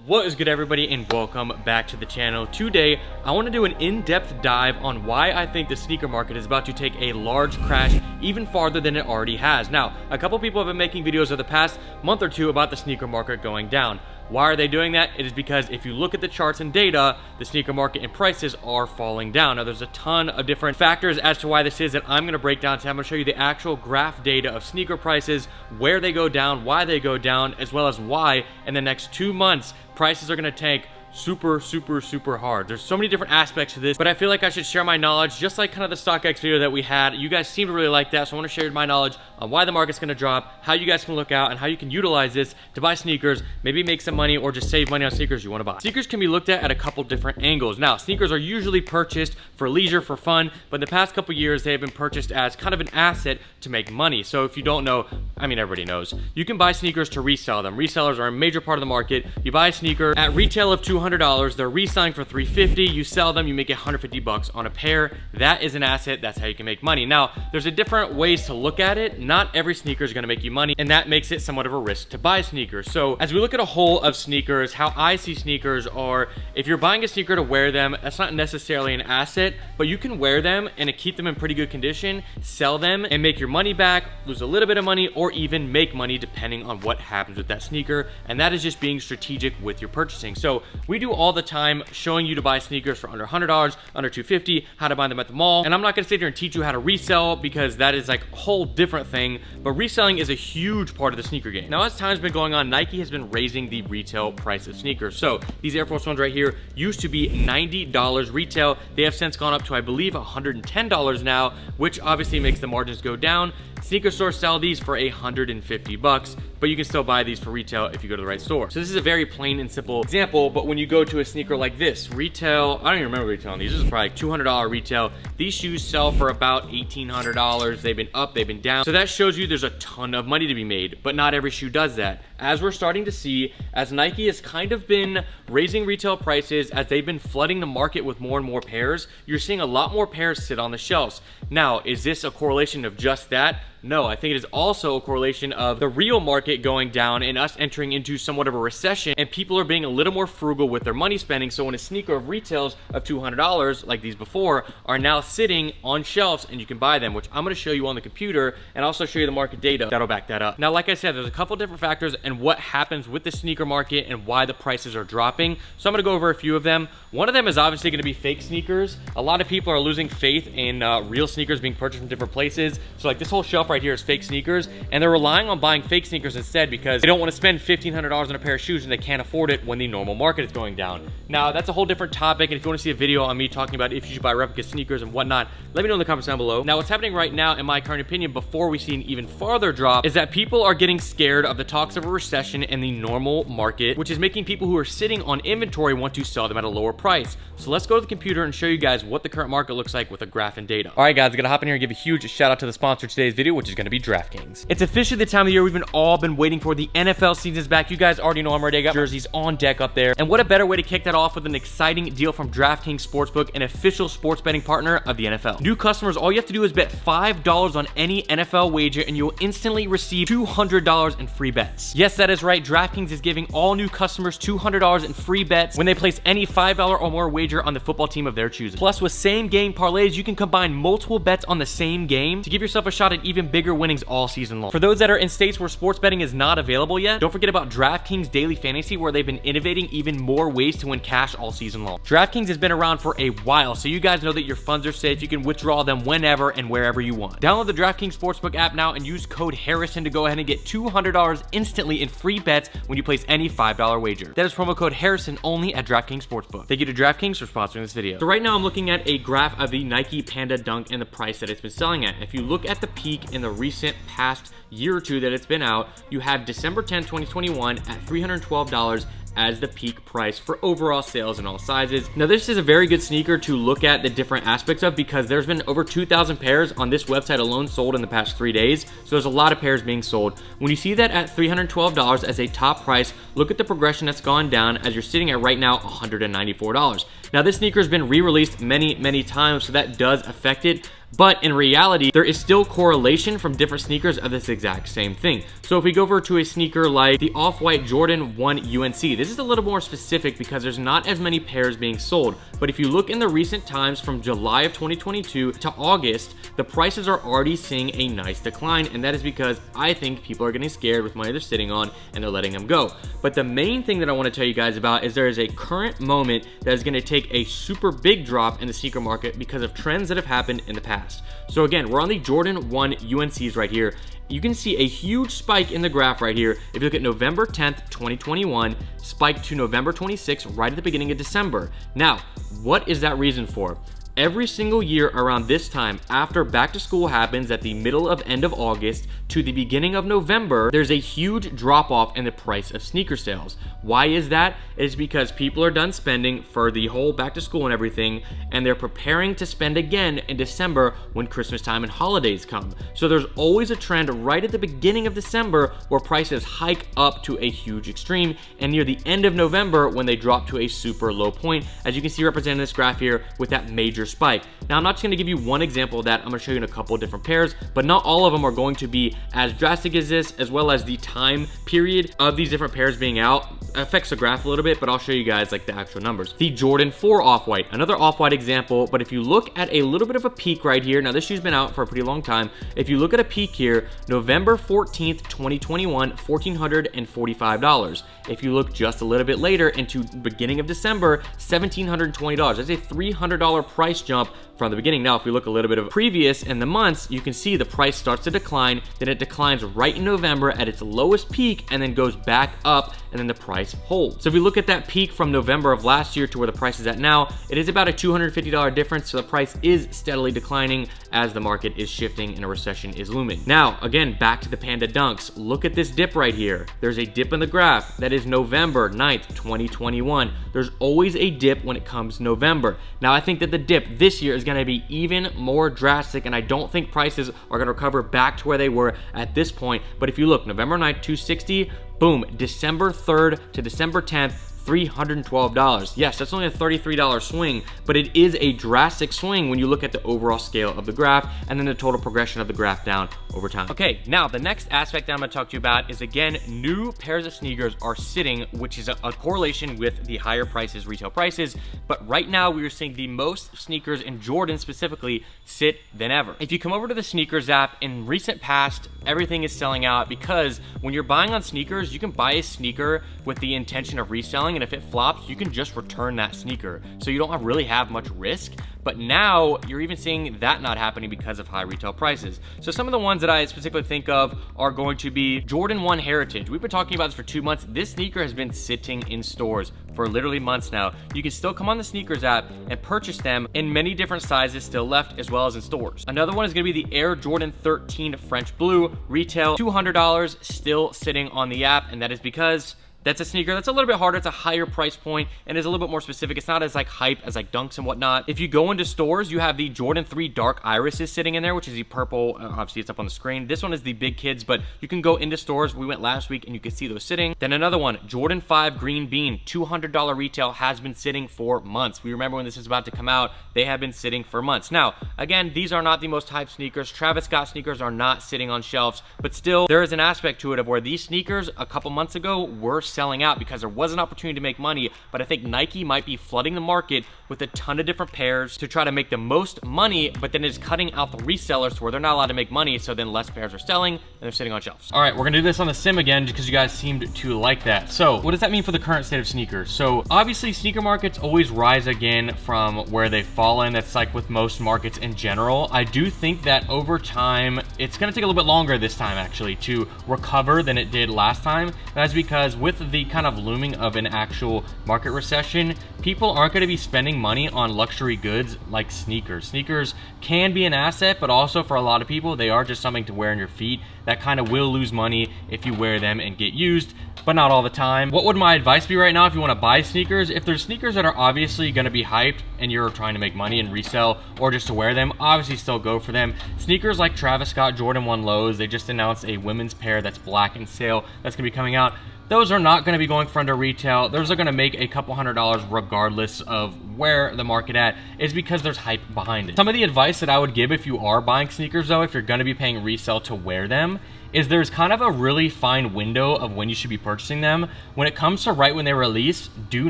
What is good, everybody, and welcome back to the channel. Today I want to do an in-depth dive on why I think the sneaker market is about to take a large crash even farther than it already has. Now, a couple people have been making videos over the past month or two about the sneaker market going down. Why are they doing that? It is because if you look at the charts and data, the sneaker market and prices are falling down. Now, there's a ton of different factors as to why this is that I'm going to break down. So I'm going to show you the actual graph data of sneaker prices, where they go down, why they go down, as well as why in the next 2 months prices are going to tank super hard. There's so many different aspects to this, but I feel like I should share my knowledge, just like kind of the StockX video that we had. You guys seem to really like that, so I want to share my knowledge on why the market's going to drop, how you guys can look out, and how you can utilize this to buy sneakers, maybe make some money, or just save money on sneakers you want to buy. Sneakers can be looked at a couple different angles. Now, sneakers are usually purchased for leisure, for fun, but in the past couple years, they have been purchased as kind of an asset to make money. So if you don't know, I mean, everybody knows, you can buy sneakers to resell them. Resellers are a major part of the market. You buy a sneaker at retail of $200, they're reselling for $350, you sell them, you make $150 on a pair. That is an asset. That's how you can make money. Now, there's a different ways to look at it. Not every sneaker is going to make you money, and that makes it somewhat of a risk to buy sneakers. So as we look at a whole of sneakers, how I see sneakers are, if you're buying a sneaker to wear them, that's not necessarily an asset, but you can wear them and keep them in pretty good condition, sell them and make your money back, lose a little bit of money, or even make money depending on what happens with that sneaker. And that is just being strategic with your purchasing. So we do all the time showing you to buy sneakers for under $100, under $250, how to buy them at the mall. And I'm not going to sit here and teach you how to resell, because that is like a whole different thing, but reselling is a huge part of the sneaker game. Now, as time's been going on, Nike has been raising the retail price of sneakers. So these Air Force Ones right here used to be $90 retail. They have since gone up to, I believe, $110 now, which obviously makes the margins go down. Sneaker stores sell these for $150, but you can still buy these for retail if you go to the right store. So this is a very plain and simple example, but when you go to a sneaker like this, retail, I don't even remember retailing these. This is probably like $200 retail. These shoes sell for about $1,800. They've been up, they've been down. So that shows you there's a ton of money to be made, but not every shoe does that. As we're starting to see, as Nike has kind of been raising retail prices, as they've been flooding the market with more and more pairs, you're seeing a lot more pairs sit on the shelves. Now, is this a correlation of just that? No, I think it is also a correlation of the real market going down and us entering into somewhat of a recession, and people are being a little more frugal with their money spending. So when a sneaker of retails of $200, like these before, are now sitting on shelves and you can buy them, which I'm going to show you on the computer and also show you the market data that'll back that up. Now, like I said, there's a couple different factors and what happens with the sneaker market and why the prices are dropping. So I'm going to go over a few of them. One of them is obviously going to be fake sneakers. A lot of people are losing faith in real sneakers being purchased from different places. So like this whole shelf right here is fake sneakers, and they're relying on buying fake sneakers instead because they don't want to spend $1,500 on a pair of shoes and they can't afford it when the normal market is going down. Now, that's a whole different topic, and if you want to see a video on me talking about if you should buy replica sneakers and whatnot, let me know in the comments down below. Now, what's happening right now, in my current opinion, before we see an even farther drop, is that people are getting scared of the talks of a recession in the normal market, which is making people who are sitting on inventory want to sell them at a lower price. So let's go to the computer and show you guys what the current market looks like with a graph and data. All right, guys, I'm gonna hop in here and give a huge shout out to the sponsor of today's video, which is gonna be DraftKings. It's officially the time of the year we've all been waiting for. The NFL season's back. You guys already know I'm ready. I got jerseys on deck up there. And what a better way to kick that off with an exciting deal from DraftKings Sportsbook, an official sports betting partner of the NFL. New customers, all you have to do is bet $5 on any NFL wager and you'll instantly receive $200 in free bets. Yes, that is right. DraftKings is giving all new customers $200 in free bets when they place any $5 or more wager on the football team of their choosing. Plus, with same game parlays, you can combine multiple bets on the same game to give yourself a shot at even bigger winnings all season long. For those that are in states where sports betting is not available yet, don't forget about DraftKings Daily Fantasy, where they've been innovating even more ways to win cash all season long. DraftKings has been around for a while, so you guys know that your funds are safe. You can withdraw them whenever and wherever you want. Download the DraftKings Sportsbook app now and use code Harrison to go ahead and get $200 instantly in free bets when you place any $5 wager. That is promo code Harrison only at DraftKings Sportsbook. Thank you to DraftKings for sponsoring this video. So right now I'm looking at a graph of the Nike Panda Dunk and the price that it's been selling at. If you look at the peak in the recent past year or two that it's been out, you have December 10, 2021 at $312 as the peak price for overall sales in all sizes. Now, this is a very good sneaker to look at the different aspects of, because there's been over 2,000 pairs on this website alone sold in the past 3 days. So there's a lot of pairs being sold. When you see that at $312 as a top price, look at the progression that's gone down as you're sitting at right now $194. Now, this sneaker has been re-released many times, so that does affect it. But in reality, there is still correlation from different sneakers of this exact same thing. So if we go over to a sneaker like the Off-White Jordan 1 UNC, this is a little more specific because there's not as many pairs being sold. But if you look in the recent times from July of 2022 to August, the prices are already seeing a nice decline, and that is because I think people are getting scared with money they're sitting on and they're letting them go. But the main thing that I want to tell you guys about is there is a current moment that is going to take a super big drop in the sneaker market because of trends that have happened in the past. So again, we're on the Jordan 1 UNCs right here. You can see a huge spike in the graph right here. If you look at November 10th, 2021, spike to November 26th, right at the beginning of December. Now, what is that reason for? Every single year around this time, after back to school happens at the middle of end of August to the beginning of November, there's a huge drop off in the price of sneaker sales. Why is that? It's because people are done spending for the whole back to school and everything, and they're preparing to spend again in December when Christmas time and holidays come. So there's always a trend right at the beginning of December where prices hike up to a huge extreme, and near the end of November when they drop to a super low point, as you can see represented in this graph here with that major spike. Now, I'm not just going to give you one example of that. I'm going to show you in a couple of different pairs, but not all of them are going to be as drastic as this, as well as the time period of these different pairs being out affects the graph a little bit, but I'll show you guys like the actual numbers. The Jordan 4 Off-White, another Off-White example, but if you look at a little bit of a peak right here, now this shoe's been out for a pretty long time. If you look at a peak here, November 14th, 2021, $1,445. If you look just a little bit later into beginning of December, $1,720. That's a $300 price jump from the beginning. Now, if we look a little bit of previous in the months, you can see the price starts to decline, then it declines right in November at its lowest peak and then goes back up, and then the price holds. So if we look at that peak from November of last year to where the price is at now, it is about a $250 difference, so the price is steadily declining as the market is shifting and a recession is looming. Now, again, back to the Panda Dunks. Look at this dip right here. There's a dip in the graph. That is November 9th, 2021. There's always a dip when it comes November. Now, I think that the dip this year is going to be even more drastic, and I don't think prices are going to recover back to where they were at this point. But if you look, November 9th, 260, boom, December 3rd to December 10th, $312. Yes, that's only a $33 swing, but it is a drastic swing when you look at the overall scale of the graph and then the total progression of the graph down over time. Okay, now the next aspect that I'm gonna talk to you about is, again, new pairs of sneakers are sitting, which is a correlation with the higher prices, retail prices, but right now we are seeing the most sneakers in Jordan specifically sit than ever. If you come over to the sneakers app, in recent past, everything is selling out because when you're buying on sneakers, you can buy a sneaker with the intention of reselling, and if it flops, you can just return that sneaker. So you don't really have much risk. But now you're even seeing that not happening because of high retail prices. So some of the ones that I specifically think of are going to be Jordan 1 Heritage. We've been talking about this for 2 months. This sneaker has been sitting in stores for literally months now. You can still come on the sneakers app and purchase them in many different sizes still left, as well as in stores. Another one is going to be the Air Jordan 13 French Blue, retail $200, still sitting on the app, and that is because that's a sneaker that's a little bit harder. It's a higher price point and is a little bit more specific. It's not as like hype as like Dunks and whatnot. If you go into stores, you have the Jordan 3 Dark Irises sitting in there, which is the purple. Obviously, it's up on the screen. This one is the big kids, but you can go into stores. We went last week and you can see those sitting. Then another one, Jordan 5 Green Bean, $200 retail, has been sitting for months. We remember when this is about to come out, they have been sitting for months. Now, again, these are not the most hyped sneakers. Travis Scott sneakers are not sitting on shelves, but still, there is an aspect to it of where these sneakers a couple months ago were selling out because there was an opportunity to make money, but I think Nike might be flooding the market with a ton of different pairs to try to make the most money, but then it's cutting out the resellers to where they're not allowed to make money, so then less pairs are selling and they're sitting on shelves. All right, we're gonna do this on the sim again because you guys seemed to like that. So what does that mean for the current state of sneakers? So obviously sneaker markets always rise again from where they've fallen. That's like with most markets in general. I do think that over time, it's gonna take a little bit longer this time actually to recover than it did last time. That's because with the kind of looming of an actual market recession, people aren't going to be spending money on luxury goods like sneakers. Sneakers can be an asset, but also for a lot of people, they are just something to wear on your feet that kind of will lose money if you wear them and get used, but not all the time. What would my advice be right now if you want to buy sneakers? If there's sneakers that are obviously going to be hyped and you're trying to make money and resell or just to wear them, obviously still go for them. Sneakers like Travis Scott Jordan 1 Lows, they just announced a women's pair that's black and sale that's going to be coming out. Those are not going to be going for under retail. Those are going to make a couple $100s regardless of where the market at is because there's hype behind it. Some of the advice that I would give if you are buying sneakers though, if you're gonna be paying resale to wear them, is there's kind of a really fine window of when you should be purchasing them. When it comes to right when they release, do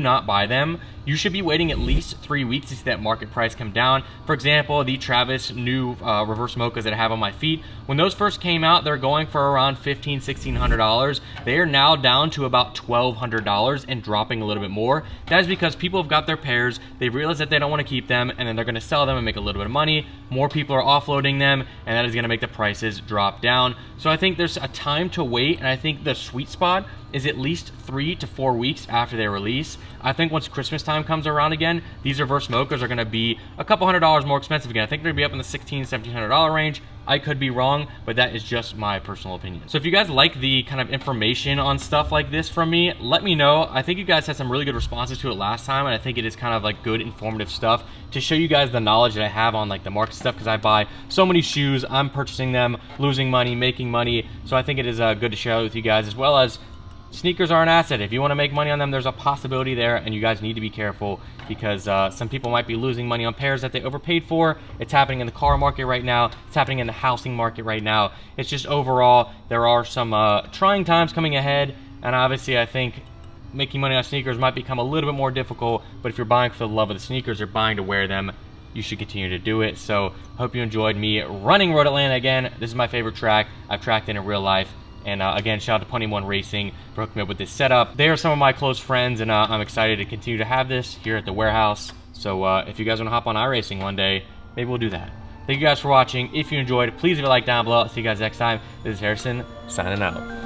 not buy them. You should be waiting at least 3 weeks to see that market price come down. For example, the Travis new reverse mochas that I have on my feet, when those first came out, they're going for around $1,500, $1,600. They are now down to about $1,200 and dropping a little bit more. That is because people have got their pairs, they realize that they don't want to keep them, and then they're going to sell them and make a little bit of money. More people are offloading them, and that is going to make the prices drop down. So I think there's a time to wait, and I think the sweet spot is at least 3 to 4 weeks after they release. I think once Christmas time comes around again, these reverse mochas are gonna be a couple $100 more expensive again. I think they're gonna be up in the $1,600, $1,700 range. I could be wrong, but that is just my personal opinion. So if you guys like the kind of information on stuff like this from me, let me know. I think you guys had some really good responses to it last time, and I think it is kind of like good informative stuff to show you guys the knowledge that I have on like the market stuff, because I buy so many shoes, I'm purchasing them, losing money, making money. So I think it is good to share with you guys, as well as sneakers are an asset. If you want to make money on them, there's a possibility there, and you guys need to be careful because some people might be losing money on pairs that they overpaid for. It's happening in the car market right now. It's happening in the housing market right now. It's just overall, there are some trying times coming ahead, and obviously I think making money on sneakers might become a little bit more difficult, but if you're buying for the love of the sneakers or buying to wear them, you should continue to do it. So hope you enjoyed me running Road Atlanta again. This is my favorite track. I've tracked in real life. And again, shout out to Pony One Racing for hooking me up with this setup. They are some of my close friends, and I'm excited to continue to have this here at the warehouse. So if you guys want to hop on iRacing one day, maybe we'll do that. Thank you guys for watching. If you enjoyed, please leave a like down below. I'll see you guys next time. This is Harrison, signing out.